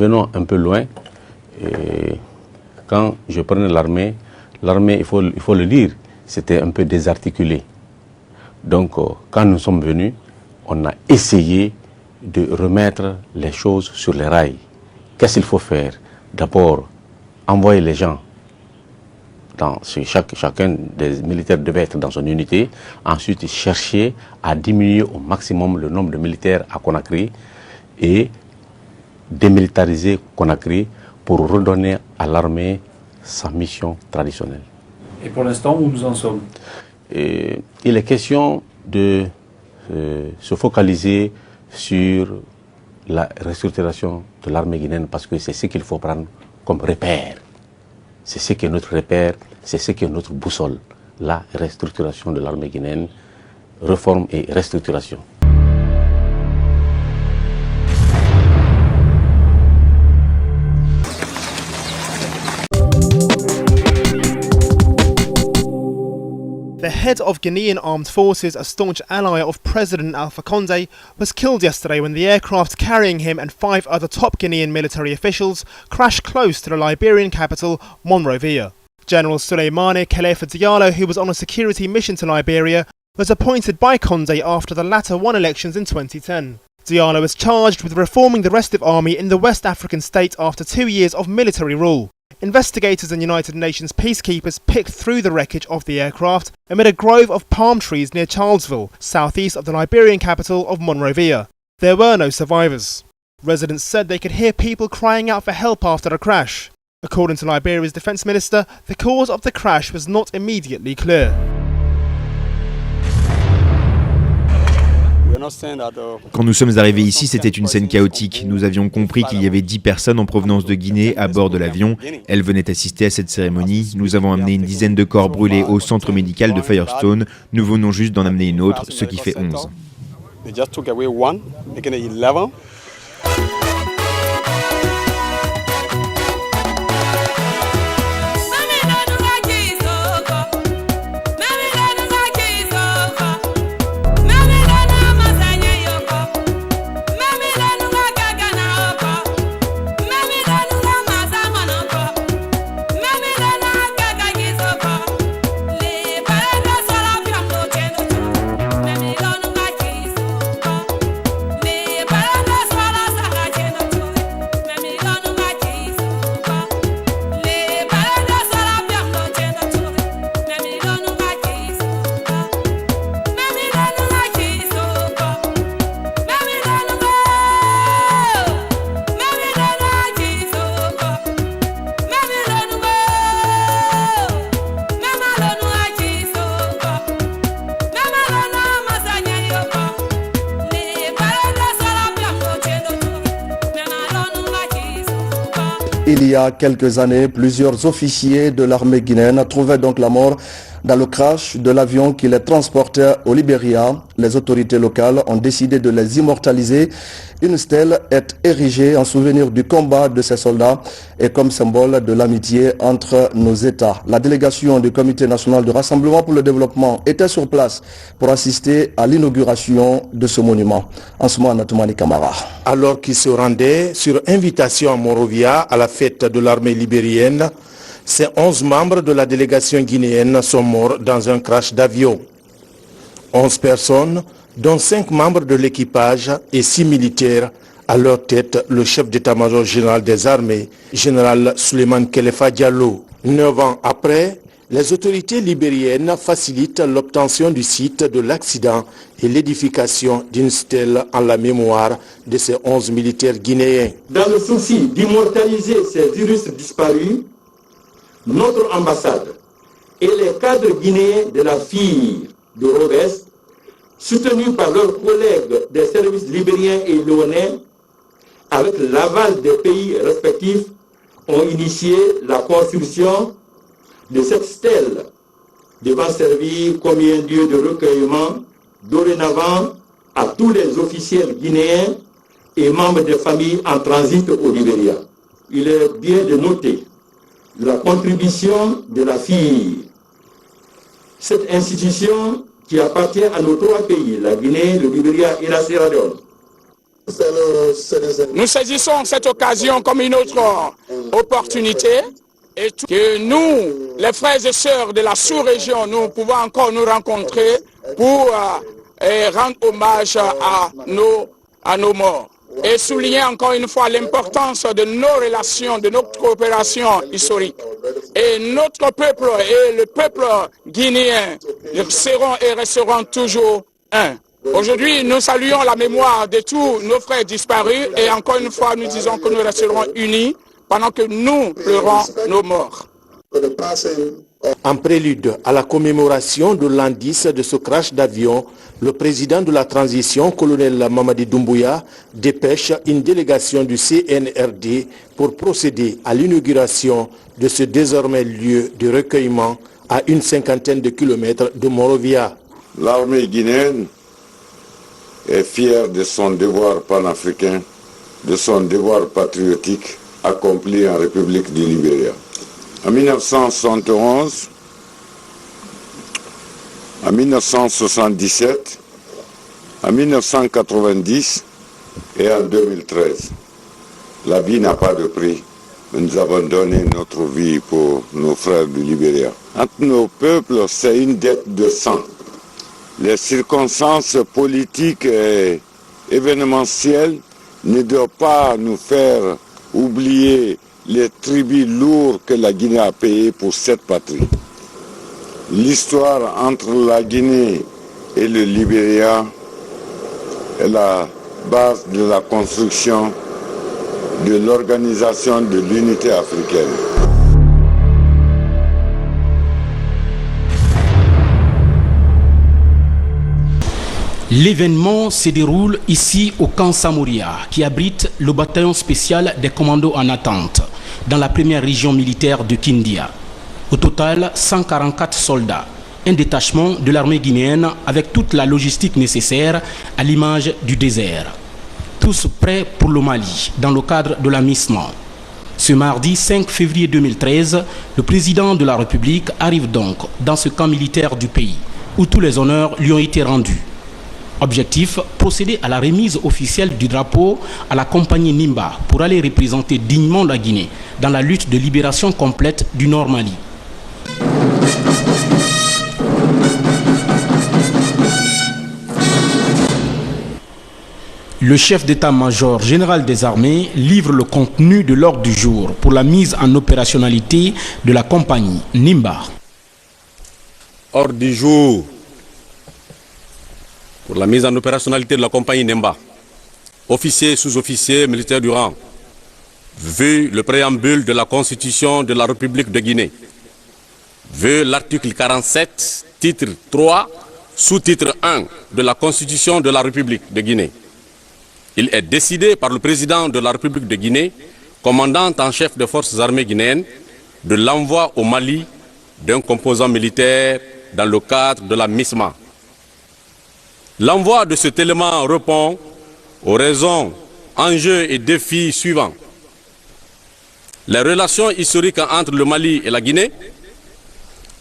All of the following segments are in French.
venons un peu loin. Et quand je prenais l'armée, il faut le dire, c'était un peu désarticulé. Donc, quand nous sommes venus, on a essayé de remettre les choses sur les rails. Qu'est-ce qu'il faut faire? D'abord, envoyer les gens. Chacun des militaires devait être dans son unité. Ensuite, chercher à diminuer au maximum le nombre de militaires à Conakry et démilitariser Conakry pour redonner à l'armée sa mission traditionnelle. Et pour l'instant, où nous en sommes? Il est question de se focaliser sur la restructuration de l'armée guinéenne parce que c'est ce qu'il faut prendre comme repère. C'est ce qui est notre repère, c'est ce qui est notre boussole. La restructuration de l'armée guinéenne, réforme et restructuration. The head of Guinean Armed Forces, a staunch ally of President Alpha Condé, was killed yesterday when the aircraft carrying him and 5 other top Guinean military officials crashed close to the Liberian capital, Monrovia. General SOULEYMANE Kelefa Diallo, who was on a security mission to Liberia, was appointed by Condé after the latter won elections in 2010. Diallo was charged with reforming the restive army in the West African state after 2 years of military rule. Investigators and United Nations peacekeepers picked through the wreckage of the aircraft amid a grove of palm trees near Charlesville, southeast of the Liberian capital of Monrovia. There were no survivors. Residents said they could hear people crying out for help after the crash. According to Liberia's defense minister, the cause of the crash was not immediately clear. Quand nous sommes arrivés ici, c'était une scène chaotique. Nous avions compris qu'il y avait 10 personnes en provenance de Guinée à bord de l'avion. Elles venaient assister à cette cérémonie. Nous avons amené une dizaine de corps brûlés au centre médical de Firestone. Nous venons juste d'en amener une autre, ce qui fait 11. Il y a quelques années, plusieurs officiers de l'armée guinéenne trouvaient donc la mort dans le crash de l'avion qui les transportait au Libéria. Les autorités locales ont décidé de les immortaliser. Une stèle est érigée en souvenir du combat de ces soldats et comme symbole de l'amitié entre nos États. La délégation du Comité national de rassemblement pour le développement était sur place pour assister à l'inauguration de ce monument. En ce moment, Natumani Kamara. Alors qu'ils se rendaient sur invitation à Monrovia à la fête de l'armée libérienne, ces 11 membres de la délégation guinéenne sont morts dans un crash d'avion. 11 personnes, dont 5 membres de l'équipage et 6 militaires, à leur tête le chef d'état-major général des armées, général Souleymane Kelefa Diallo. 9 ans après, les autorités libériennes facilitent l'obtention du site de l'accident et l'édification d'une stèle en la mémoire de ces 11 militaires guinéens. Dans le souci d'immortaliser ces illustres disparus, notre ambassade et les cadres guinéens de la FIR de Rhodes, soutenus par leurs collègues des services libériens et lyonnais, avec l'aval des pays respectifs, ont initié la construction de cette stèle devant servir comme un lieu de recueillement dorénavant à tous les officiels guinéens et membres des familles en transit au Libéria. Il est bien de noter la contribution de la FIR. Cette institution qui appartient à nos 3 pays, la Guinée, le Libéria et la Sierra Leone, Nous saisissons cette occasion comme une autre opportunité et que nous, les frères et sœurs de la sous-région, nous pouvons encore nous rencontrer pour rendre hommage à nos morts. Et souligner encore une fois l'importance de nos relations, de notre coopération historique. Et notre peuple et le peuple guinéen seront et resteront toujours un. Aujourd'hui, nous saluons la mémoire de tous nos frères disparus et encore une fois, nous disons que nous resterons unis pendant que nous pleurons nos morts. En prélude à la commémoration de l'an 10 de ce crash d'avion, le président de la transition, colonel Mamadi Doumbouya, dépêche une délégation du CNRD pour procéder à l'inauguration de ce désormais lieu de recueillement à une cinquantaine de kilomètres de Monrovia. L'armée guinéenne est fière de son devoir panafricain, de son devoir patriotique accompli en République du Libéria. En 1971, en 1977, en 1990 et en 2013. La vie n'a pas de prix. Nous avons donné notre vie pour nos frères du Libéria. Entre nos peuples, c'est une dette de sang. Les circonstances politiques et événementielles ne doivent pas nous faire oublier les tributs lourds que la Guinée a payés pour cette patrie. L'histoire entre la Guinée et le Libéria est la base de la construction de l'organisation de l'unité africaine. L'événement se déroule ici au camp Samoria, qui abrite le bataillon spécial des commandos en attente, dans la première région militaire de Kindia. Au total, 144 soldats, un détachement de l'armée guinéenne avec toute la logistique nécessaire à l'image du désert. Tous prêts pour le Mali, dans le cadre de l'amissement. Ce mardi 5 février 2013, le président de la République arrive donc dans ce camp militaire du pays, où tous les honneurs lui ont été rendus. Objectif, procéder à la remise officielle du drapeau à la compagnie Nimba pour aller représenter dignement la Guinée dans la lutte de libération complète du Nord Mali. Le chef d'état-major général des armées livre le contenu de l'ordre du jour pour la mise en opérationnalité de la compagnie Nimba. Ordre du jour pour la mise en opérationnalité de la compagnie Nimba. Officiers, sous-officiers, militaires du rang. Vu le préambule de la Constitution de la République de Guinée. Vu l'article 47, titre 3, sous-titre 1 de la Constitution de la République de Guinée. Il est décidé par le président de la République de Guinée, commandant en chef des forces armées guinéennes, de l'envoi au Mali d'un composant militaire dans le cadre de la MISMA. L'envoi de cet élément répond aux raisons, enjeux et défis suivants. Les relations historiques entre le Mali et la Guinée,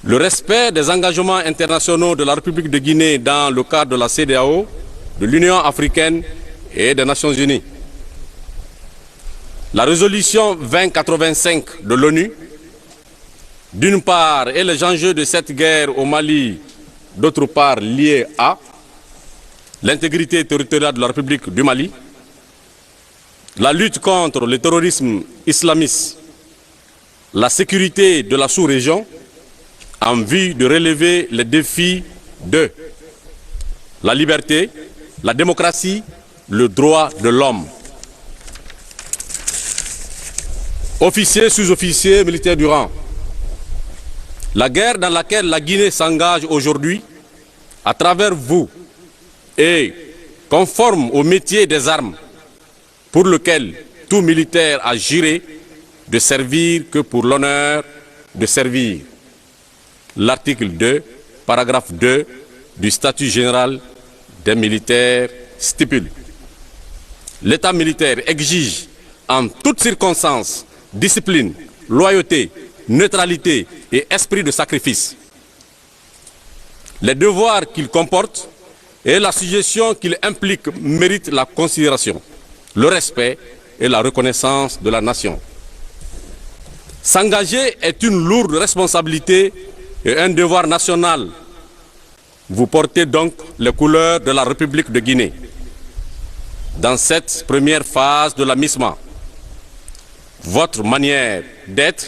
le respect des engagements internationaux de la République de Guinée dans le cadre de la CEDEAO, de l'Union africaine et des Nations Unies. La résolution 2085 de l'ONU, d'une part, et les enjeux de cette guerre au Mali, d'autre part, liés à l'intégrité territoriale de la République du Mali, la lutte contre le terrorisme islamiste, la sécurité de la sous-région, en vue de relever les défis de la liberté, la démocratie, le droit de l'homme. Officiers, sous-officiers, militaires du rang. La guerre dans laquelle la Guinée s'engage aujourd'hui, à travers vous, est conforme au métier des armes, pour lequel tout militaire a juré de servir que pour l'honneur de servir. L'article 2, paragraphe 2 du statut général des militaires stipule. L'État militaire exige en toutes circonstances discipline, loyauté, neutralité et esprit de sacrifice. Les devoirs qu'il comporte et la suggestion qu'il implique méritent la considération. le respect et la reconnaissance de la nation. S'engager est une lourde responsabilité et un devoir national. Vous portez donc les couleurs de la République de Guinée. Dans cette première phase de la MISMA, votre manière d'être,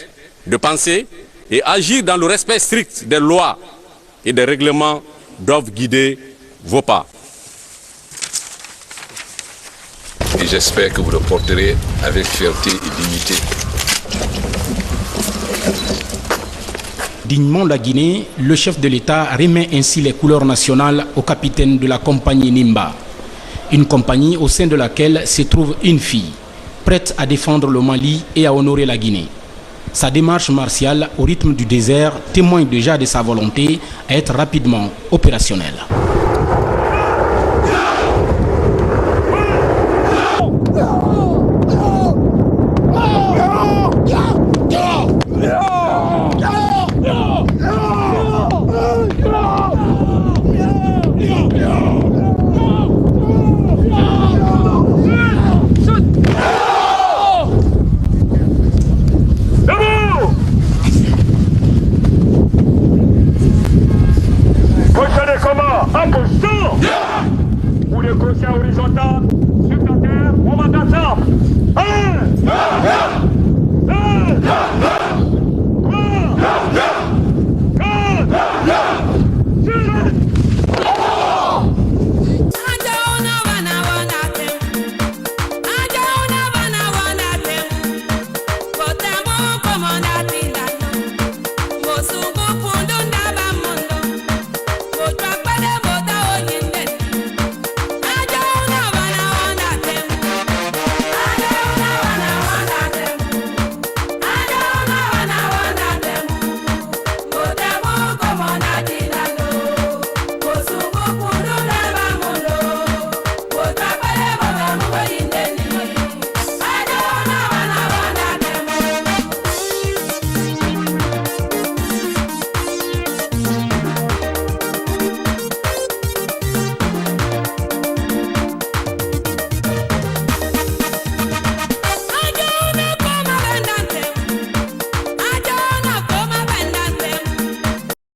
de penser et agir dans le respect strict des lois et des règlements doivent guider vos pas. Et j'espère que vous le porterez avec fierté et dignité. Dignement la Guinée, le chef de l'État remet ainsi les couleurs nationales au capitaine de la compagnie Nimba. Une compagnie au sein de laquelle se trouve une fille, prête à défendre le Mali et à honorer la Guinée. Sa démarche martiale au rythme du désert témoigne déjà de sa volonté à être rapidement opérationnelle. Horizontal, sur ta terre, on va ensemble.